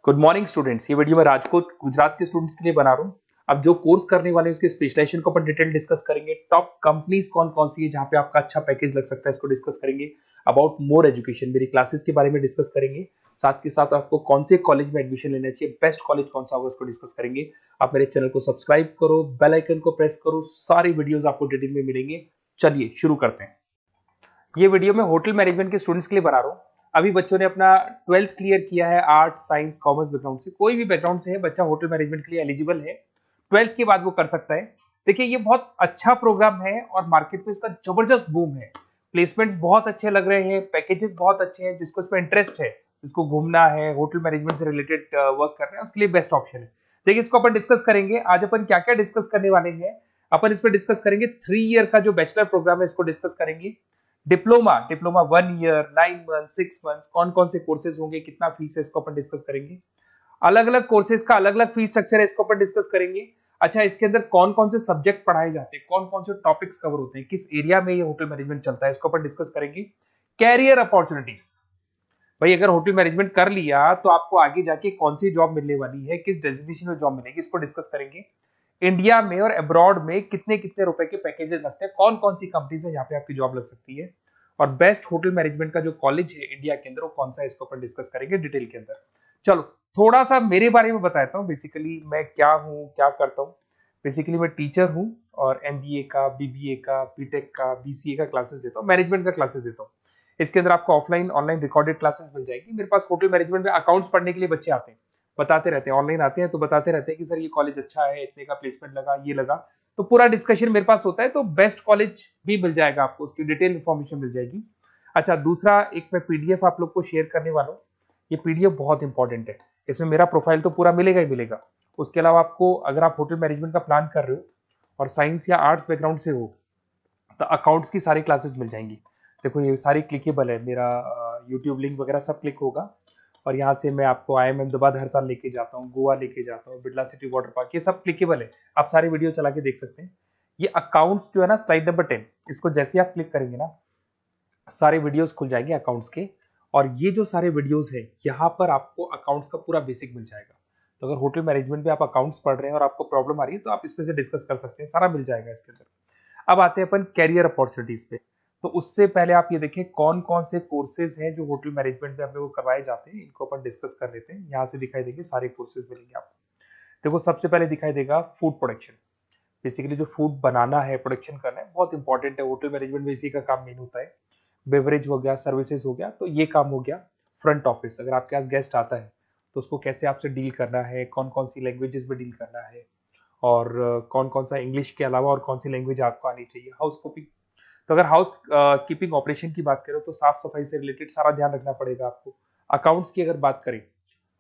Good morning students. ये video मैं राजकोट गुजरात के स्टूडेंट्स के लिए बना रहा हूँ। अब जो कोर्स करने वाले हैं उसके स्पेशलाइजेशन को अपन डिटेल डिस्कस करेंगे। टॉप कंपनीज कौन कौन सी है जहां पे आपका अच्छा पैकेज लग सकता है, इसको डिस्कस करेंगे। अबाउट मोर एजुकेशन, मेरी क्लासेस के बारे में डिस्कस करेंगे। साथ के साथ आपको कौन से कॉलेज में एडमिशन लेना चाहिए, बेस्ट कॉलेज कौन सा होगा, इसको डिस्कस करेंगे। आप मेरे चैनल को सब्सक्राइब करो, बेल आइकन को प्रेस करो, सारी वीडियोस आपको डिटेल में मिलेंगे। चलिए शुरू करते हैं। ये वीडियो मैं होटल मैनेजमेंट के स्टूडेंट्स के लिए बना रहा हूँ। अभी बच्चों ने अपना 12th क्लियर किया है, आर्ट्स साइंस कॉमर्स बैकग्राउंड से, कोई भी बैकग्राउंड से है बच्चा होटल मैनेजमेंट के लिए एलिजिबल है। 12th के बाद वो कर सकता है। देखिए ये बहुत अच्छा प्रोग्राम है और मार्केट में इसका जबरदस्त बूम है। प्लेसमेंट्स बहुत अच्छे लग रहे हैं, पैकेजेस बहुत अच्छे हैं। जिसको इसमें इंटरेस्ट है, जिसको घूमना है, होटल मैनेजमेंट से रिलेटेड वर्क करना है, उसके लिए बेस्ट ऑप्शन है। देखिए इसको अपन डिस्कस करेंगे। आज अपन क्या क्या डिस्कस करने वाले हैं, अपन इसमें डिस्कस करेंगे 3 ईयर का जो बैचलर प्रोग्राम है इसको डिस्कस करेंगे। डिप्लोमा 1 ईयर, 9 मंथ, 6 मंथ, कौन कौन से कोर्सेज होंगे, कितना फीस है, इसको अपन डिस्कस करेंगे। अलग अलग कोर्सेज का अलग अलग फीस स्ट्रक्चर है, इसको अपन डिस्कस करेंगे। अच्छा, इसके अंदर कौन कौन से सब्जेक्ट पढ़ाए जाते हैं, कौन कौन से टॉपिक्स कवर होते हैं, किस एरिया में ये होटल मैनेजमेंट चलता है, इसको अपन डिस्कस करेंगे। कैरियर अपॉर्चुनिटीज, भाई अगर होटल मैनेजमेंट कर लिया तो आपको आगे जाके कौन सी जॉब मिलने वाली है, किस डेजिग्नेशन में जॉब मिलेगी, इसको डिस्कस करेंगे। इंडिया में और अब्रॉड में कितने कितने रुपए के पैकेजेस लगते हैं, कौन कौन सी कंपनीज है जहां पे आपकी जॉब लग सकती है, और बेस्ट होटल मैनेजमेंट का जो कॉलेज है इंडिया के अंदर वो कौन सा है, इसको अपन डिस्कस करेंगे डिटेल के अंदर। चलो थोड़ा सा मेरे बारे में बताता हूँ। बेसिकली मैं क्या हूँ, क्या करता हूँ। बेसिकली मैं टीचर हूँ और एमबीए का, बीबीए का, बीटेक का, बीसीए का क्लासेस देता हूँ, मैनेजमेंट का क्लासेस देता हूँ। इसके अंदर आपको ऑफलाइन ऑनलाइन रिकॉर्डेड क्लासेस मिल जाएगी। मेरे पास होटल मैनेजमेंट में अकाउंट्स पढ़ने के लिए बच्चे आते हैं, बताते रहते हैं, ऑनलाइन आते हैं तो बताते रहते हैं कि सर ये कॉलेज अच्छा है, इतने का प्लेसमेंट लगा, ये लगा। तो पूरा डिस्कशन मेरे पास होता है, तो बेस्ट कॉलेज भी मिल जाएगा आपको, उसकी डिटेल इंफॉर्मेशन मिल जाएगी। अच्छा, दूसरा एक मैं पीडीएफ आप लोग को शेयर करने वाला हूँ। ये पीडीएफ बहुत इंपॉर्टेंट है, इसमें मेरा प्रोफाइल तो पूरा मिलेगा ही मिलेगा। उसके अलावा आपको अगर आप होटल मैनेजमेंट का प्लान कर रहे हो और साइंस या आर्ट्स बैकग्राउंड से हो तो अकाउंट्स की सारी क्लासेस मिल जाएंगी। देखो ये सारी क्लिकेबल है, मेरा यूट्यूब लिंक वगैरह सब क्लिक होगा। और यहाँ से मैं आपको IIM अहमदाबाद हर साल लेके जाता हूँ, गोवा लेके जाता हूँ, बिरला सिटी वाटर पार्क, ये सब क्लिकेबल है। आप सारी वीडियो चला के देख सकते हैं। ये अकाउंट्स जो है ना, स्लाइड नंबर 10, इसको जैसे आप क्लिक करेंगे ना सारे वीडियोस खुल जाएंगे अकाउंट्स के। और ये जो सारे वीडियोस है यहाँ पर आपको अकाउंट्स का पूरा बेसिक मिल जाएगा। तो अगर होटल मैनेजमेंट में आप अकाउंट्स पढ़ रहे हैं और आपको प्रॉब्लम आ रही है तो आप इसमें से डिस्कस कर सकते हैं, सारा मिल जाएगा इसके अंदर। अब आते हैं अपन कैरियर अपॉर्चुनिटीज पे। तो उससे पहले आप ये देखें कौन कौन से कोर्सेज हैं जो होटल मैनेजमेंट में अपने को करवाए जाते हैं, इनको अपन डिस्कस कर लेते हैं। यहाँ से दिखाई देंगे सारे कोर्सेज मिलेंगे आपको। देखो सबसे पहले दिखाई देगा फूड प्रोडक्शन। बेसिकली जो फूड बनाना है, प्रोडक्शन करना है, बहुत इंपॉर्टेंट है होटल मैनेजमेंट में, इसी का काम मेन होता है। बेवरेज हो गया, सर्विसेज हो गया, तो ये काम हो गया। फ्रंट ऑफिस, अगर आपके पास गेस्ट आता है तो उसको कैसे आपसे डील करना है, कौन कौन सी लैंग्वेजेस में डील करना है, और कौन कौन सा इंग्लिश के अलावा और कौन सी लैंग्वेज आपको आनी चाहिए। हाउस कीपिंग, तो अगर हाउस कीपिंग ऑपरेशन की बात करें तो साफ सफाई से रिलेटेड सारा ध्यान रखना पड़ेगा आपको। अकाउंट्स की अगर बात करें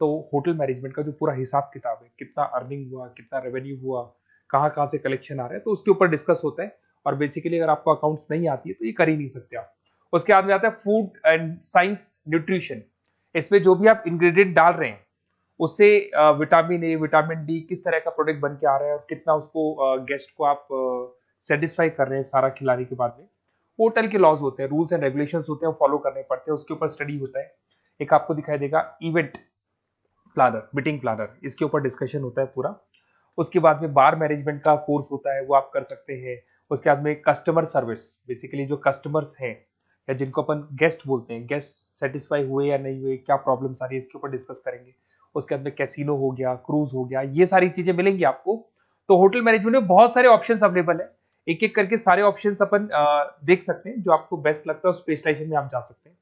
तो होटल मैनेजमेंट का जो पूरा हिसाब किताब है, कितना अर्निंग हुआ, कितना रेवेन्यू हुआ, कहाँ कहाँ से कलेक्शन आ रहा है, तो उसके ऊपर डिस्कस होता है। और बेसिकली अगर आपको अकाउंट्स नहीं आती है तो ये कर ही नहीं सकते आप। उसके बाद में आता है फूड एंड साइंस न्यूट्रिशन। इसमें जो भी आप इंग्रेडिएंट डाल रहे हैं उससे विटामिन ए, विटामिन डी, किस तरह का प्रोडक्ट बन के आ रहा है और कितना उसको गेस्ट को आप सेटिस्फाई कर रहे हैं सारा खिलाने के बाद में। होटल के लॉज होते हैं, रूल्स एंड रेगुलेशंस होते हैं, वो फॉलो करने पड़ते हैं, उसके ऊपर स्टडी होता है। एक आपको दिखाई देगा इवेंट प्लानर, मीटिंग प्लानर, इसके ऊपर डिस्कशन होता है पूरा। उसके बाद में बार मैनेजमेंट का कोर्स होता है, वो आप कर सकते हैं। उसके बाद में कस्टमर सर्विस, बेसिकली जो कस्टमर्स हैं या जिनको अपन गेस्ट बोलते हैं, गेस्ट सेटिस्फाई हुए या नहीं हुए, क्या प्रॉब्लम्स आ रही है, इसके ऊपर डिस्कस करेंगे। उसके बाद में कैसीनो हो गया, क्रूज हो गया, ये सारी चीजें मिलेंगी आपको। तो होटल मैनेजमेंट में बहुत सारे ऑप्शंस अवेलेबल है, एक एक करके सारे ऑप्शंस अपन देख सकते हैं। जो आपको बेस्ट लगता है उस स्पेशलाइजेशन में आप जा सकते हैं।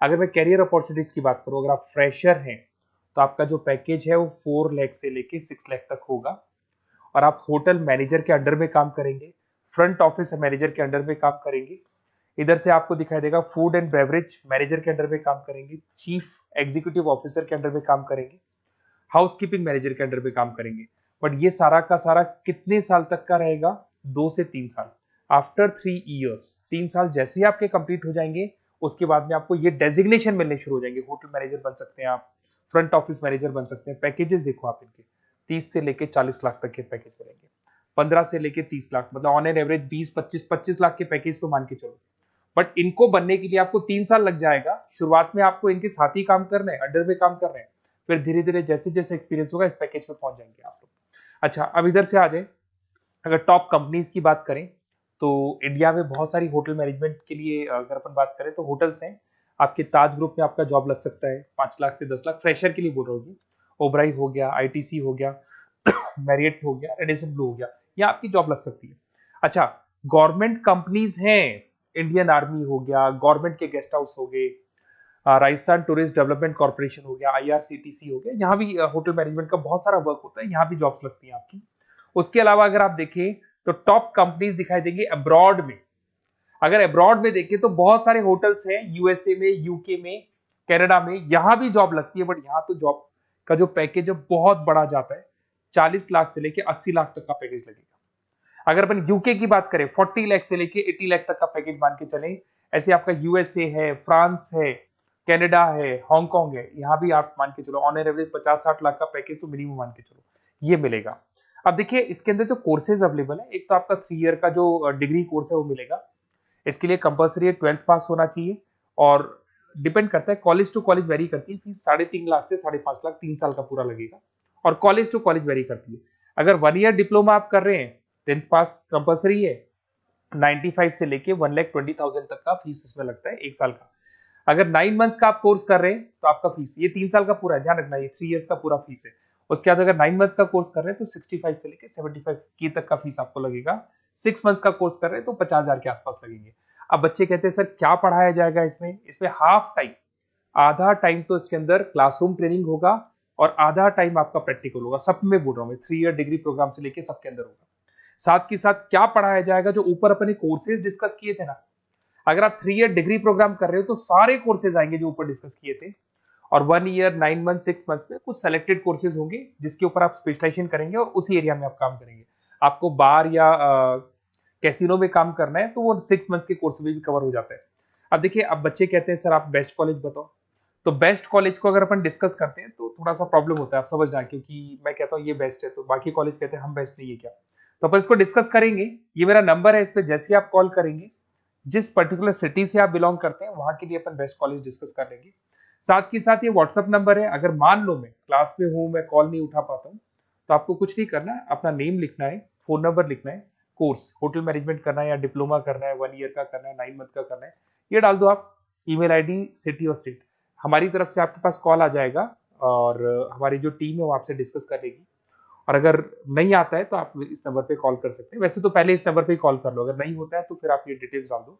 अगर मैं कैरियर अपॉर्चुनिटीज की बात करूं, अगर आप फ्रेशर हैं तो आपका जो पैकेज है वो 4 लाख से लेके 6 लाख तक होगा। और आप होटल मैनेजर के अंडर में काम करेंगे, फ्रंट ऑफिस मैनेजर के अंडर में काम करेंगे। इधर से आपको दिखाई देगा फूड एंड बेवरेज मैनेजर के अंडर में काम करेंगे, चीफ एग्जीक्यूटिव ऑफिसर के अंडर में काम करेंगे, हाउसकीपिंग मैनेजर के अंडर में काम करेंगे। बट ये सारा का सारा कितने साल तक का रहेगा? 2 से 3 साल। आफ्टर 3 ईयर्स, 3 साल जैसे ही आपके कंप्लीट हो जाएंगे उसके बाद में आपको ये डेजिग्नेशन मिलने शुरू हो जाएंगे। होटल मैनेजर बन सकते हैं आप, फ्रंट ऑफिस मैनेजर बन सकते हैं। पैकेजेस देखो आप इनके, 30 से लेके 40 लाख तक के पैकेज मिलेंगे, 15 से लेके 30 लाख, मतलब ऑन एन एवरेज 20-25 लाख के पैकेज तो मान के चलो। बट इनको बनने के लिए आपको 3 साल लग जाएगा। शुरुआत में आपको इनके साथ ही काम करना है, अंडर में काम कर रहे हैं। फिर धीरे धीरे जैसे जैसे एक्सपीरियंस होगा इस पैकेज में पहुंच जाएंगे आप लोग। अच्छा, अब इधर से आ जाए, अगर टॉप कंपनीज की बात करें तो इंडिया में बहुत सारी होटल मैनेजमेंट के लिए अगर अपन बात करें तो होटल्स हैं। आपके ताज ग्रुप में आपका जॉब लग सकता है 5 लाख से 10 लाख, फ्रेशर के लिए बोल रहा हूँ। ओबराई हो गया, आईटीसी हो गया, मैरियट हो गया, रेडिसन ब्लू हो गया, यहाँ आपकी जॉब लग सकती है। अच्छा, गवर्नमेंट कंपनीज हैं, इंडियन आर्मी हो गया, गवर्नमेंट के गेस्ट हाउस हो गए, राजस्थान टूरिस्ट डेवलपमेंट कॉर्पोरेशन हो गया, आईआरसीटीसी हो गया, यहाँ भी होटल मैनेजमेंट का बहुत सारा वर्क होता है, यहाँ भी जॉब्स लगती हैं आपकी। उसके अलावा अगर आप देखें तो टॉप कंपनीज दिखाई देंगे अब्रॉड में। अगर अब्रॉड में देखें तो बहुत सारे होटल्स हैं यूएसए में, यूके में, कनाडा में, यहां भी जॉब लगती है। बट यहाँ तो जॉब का जो पैकेज है बहुत बड़ा जाता है, 40 लाख से लेके 80 लाख तक का पैकेज लगेगा। अगर अपन यूके की बात करें 40 लाख से लेके 80 लाख तक का पैकेज मान के चले। ऐसे आपका यूएसए है, फ्रांस है, कनाडा है, हांगकांग है, यहाँ भी आप मान के चलो ऑन एन एवरेज 50-60 लाख का पैकेज तो मिनिमम मान के चलो ये मिलेगा। अब देखिए इसके अंदर जो कोर्सेज अवेलेबल है, एक तो आपका 3 ईयर का जो डिग्री कोर्स है वो मिलेगा। इसके लिए कंपलसरी 12th पास होना चाहिए और डिपेंड करता है, कॉलेज टू कॉलेज वेरी करती है फीस। 3.5 लाख से 5.5 लाख 3 साल का पूरा लगेगा और कॉलेज टू कॉलेज वेरी करती है। अगर 1 ईयर डिप्लोमा आप कर रहे हैं, 10th पास कंपलसरी है, 95 से लेके 1,20,000 तक का फीस इसमें लगता है 1 साल का। अगर 9 मंथ्स का आप कोर्स कर रहे हैं तो आपका फीस, ये 3 साल का पूरा है, ध्यान रखना, ये 3 इयर्स का पूरा फीस है। उसके बाद अगर 9 मंथ का कोर्स कर रहे हैं तो 65 से लेके 75 के तक का फीस आपको लगेगा। 6 मंथ्स का कोर्स कर रहे हैं तो 50,000 के आसपास लगेंगे। अब बच्चे कहते हैं सर क्या पढ़ाया जाएगा इसमें? इसमें हाफ टाइम, आधा टाइम तो इसके अंदर क्लासरूम ट्रेनिंग होगा और आधा टाइम आपका प्रैक्टिकल होगा। सब में बोल रहा हूं मैं, 3 ईयर डिग्री प्रोग्राम से लेके सबके अंदर होगा। साथ के साथ क्या पढ़ाया जाएगा, जो ऊपर अपने कोर्सेज डिस्कस किए थे ना, अगर आप 3 ईयर डिग्री प्रोग्राम कर रहे हो तो सारे कोर्सेज आएंगे जो ऊपर डिस्कस किए थे। और 1 ईयर, 9 मंथ, 6 मंथ्स में कुछ सेलेक्टेड कोर्सेज होंगे जिसके ऊपर आप स्पेशलाइजेशन करेंगे और उसी एरिया में आप काम करेंगे। आपको बार या कैसीनो में काम करना है तो वो 6 मंथ्स के कोर्स में भी कवर हो जाता है। अब देखिए, अब बच्चे कहते हैं सर आप बेस्ट कॉलेज बताओ। तो बेस्ट कॉलेज को अगर अपन डिस्कस करते हैं तो थोड़ा सा प्रॉब्लम होता है, आप समझना, क्योंकि मैं कहता हूँ ये बेस्ट है तो बाकी कॉलेज कहते हैं हम बेस्ट नहीं है क्या। तो अपन इसको डिस्कस करेंगे। ये मेरा नंबर है, इस पे जैसे ही आप कॉल करेंगे, जिस पर्टिकुलर सिटी से आप बिलोंग करते हैं वहां के लिए अपन बेस्ट कॉलेज डिस्कस कर लेंगे। साथ ही साथ ये व्हाट्सअप नंबर है, अगर मान लो मैं क्लास में हूं, मैं कॉल नहीं उठा पाता हूँ, तो आपको कुछ नहीं करना है, अपना नेम लिखना है, फोन नंबर लिखना है, कोर्स होटल मैनेजमेंट करना है या डिप्लोमा करना है, 1 ईयर का करना है, 9 मंथ का करना है, ये डाल दो आप, ईमेल आईडी, सिटी और स्टेट। हमारी तरफ से आपके पास कॉल आ जाएगा और हमारी जो टीम है वो आपसे डिस्कस कर लेगी। और अगर नहीं आता है तो आप इस नंबर पे कॉल कर सकते हैं। वैसे तो पहले इस नंबर पे कॉल कर लो, अगर नहीं होता है तो फिर आप ये डिटेल्स डाल दो।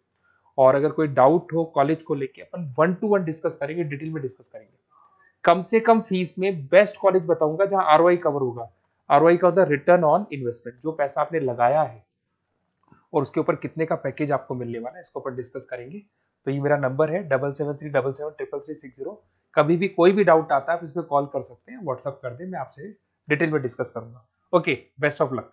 और अगर कोई डाउट हो कॉलेज को लेके, अपन 1 to 1 डिस्कस करेंगे, डिटेल में डिस्कस करेंगे। कम से कम फीस में बेस्ट कॉलेज बताऊंगा जहां आरओआई कवर होगा। आरओआई का होता है रिटर्न ऑन इन्वेस्टमेंट, जो पैसा आपने लगाया है और उसके ऊपर कितने का पैकेज आपको मिलने वाला है, इसको अपन डिस्कस करेंगे। तो ये मेरा नंबर है 7737733360। कभी भी कोई भी डाउट आता है आप इस पर कॉल कर सकते हैं, व्हाट्सअप कर दे, मैं आपसे डिटेल में डिस्कस करूंगा। Okay, best of luck.